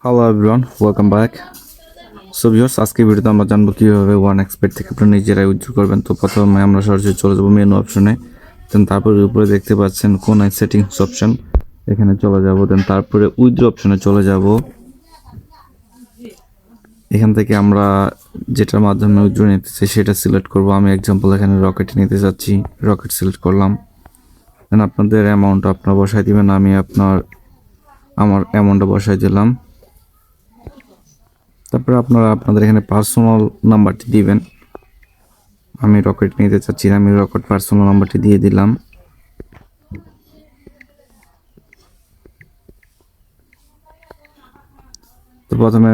Hello everyone, welcome back. So viewers, আজকে ভিডিওতে আমরা জানবো কীভাবে ওয়ান এক্সপেট থেকে আপনারা নিজেরাই উইথড্র করবেন। তো প্রথমে আমরা সরাসরি চলে যাবো মেনু অপশনে। দেন তারপরে উপরে দেখতে পাচ্ছেন কোন সেটিংস অপশন, এখানে চলে যাব। দেন তারপরে উইথড্র অপশনে চলে যাব। এখান থেকে আমরা যেটার মাধ্যমে উইথড্র নিতে চাই সেটা সিলেক্ট করব। আমি এক্সাম্পল এখানে রকেট নিতে চাচ্ছি, রকেট সিলেক্ট করলাম। দেন আপনাদের অ্যামাউন্ট আপনারা বসাই দিবেন, আমি আমার অ্যামাউন্টটা বসাই দিলাম। তারপরে আপনারা আপনাদের এখানে পার্সোনাল নাম্বারটি দিবেন। আমি রকেট নিতে চাচ্ছি, আমি রকেট পার্সোনাল নাম্বারটি দিয়ে দিলাম। তো প্রথমে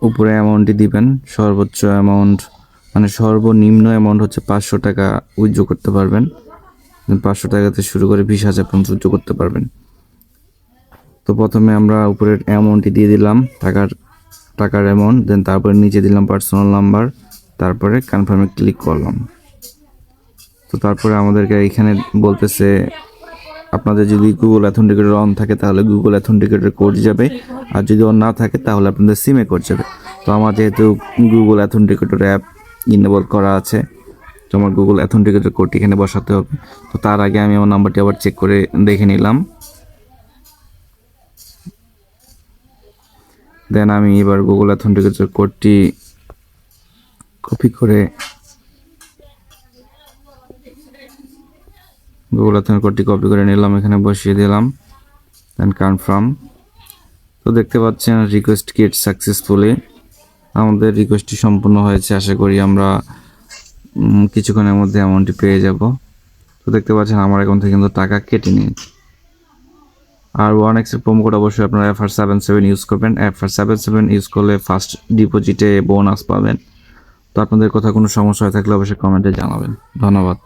উপরে অ্যামাউন্টটি দিবেন। সর্বোচ্চ অ্যামাউন্ট মানে সর্বনিম্ন অ্যামাউন্ট হচ্ছে 500 টাকা উইথড্র করতে পারবেন। 500 টাকাতে শুরু করে 20,000 পর্যন্ত উইথড্র করতে পারবেন। তো প্রথমে আমরা উপরের অ্যামাউন্টটি দিয়ে দিলাম, টাকার অ্যামাউন্ট। দেন তারপরে নিচে দিলাম পার্সোনাল নাম্বার, তারপরে কনফার্মে ক্লিক করলাম। তো তারপরে আমাদেরকে এখানে বলতেছে আপনাদের যদি গুগল অথেন্টিকেটর অন থাকে তাহলে গুগল অথেন্টিকেটর কোড যাবে, আর যদি অন না থাকে তাহলে আপনাদের সিমে কোড যাবে। তো আমার যেহেতু গুগল অথেন্টিকেটর অ্যাপ ইনেবল করা আছে, তো আমার গুগল অথেন্টিকেটর কোডটি এখানে বসাতে হবে। তো তার আগে আমি আমার নাম্বারটি আবার চেক করে দেখে নিলাম। দেন আমি এবার গুগল অথেন্টিকেটর কোডটি কপি করে নিলাম, এখানে বসিয়ে দিলাম। দেন কনফার্ম। তো দেখতে পাচ্ছেন রিকোয়েস্ট গেট সাকসেসফুলি, আমাদের রিকোয়েস্টটি সম্পূর্ণ হয়েছে। আশা করি আমরা কিছুক্ষণের মধ্যে অ্যামাউন্টটি পেয়ে যাব। তো দেখতে পাচ্ছেন আমার অ্যাকাউন্ট থেকে কিন্তু টাকা কেটে নিন। আর 1x এর প্রোমো কোড অবশ্যই আপনারা FR77 ইউজ করবেন। FR77 ইউজ করলে ফার্স্ট ডিপোজিটে বোনাস পাবেন। তো আপনাদের কথা কোনো সমস্যা হয়ে থাকলে অবশ্যই কমেন্টে জানাবেন। ধন্যবাদ।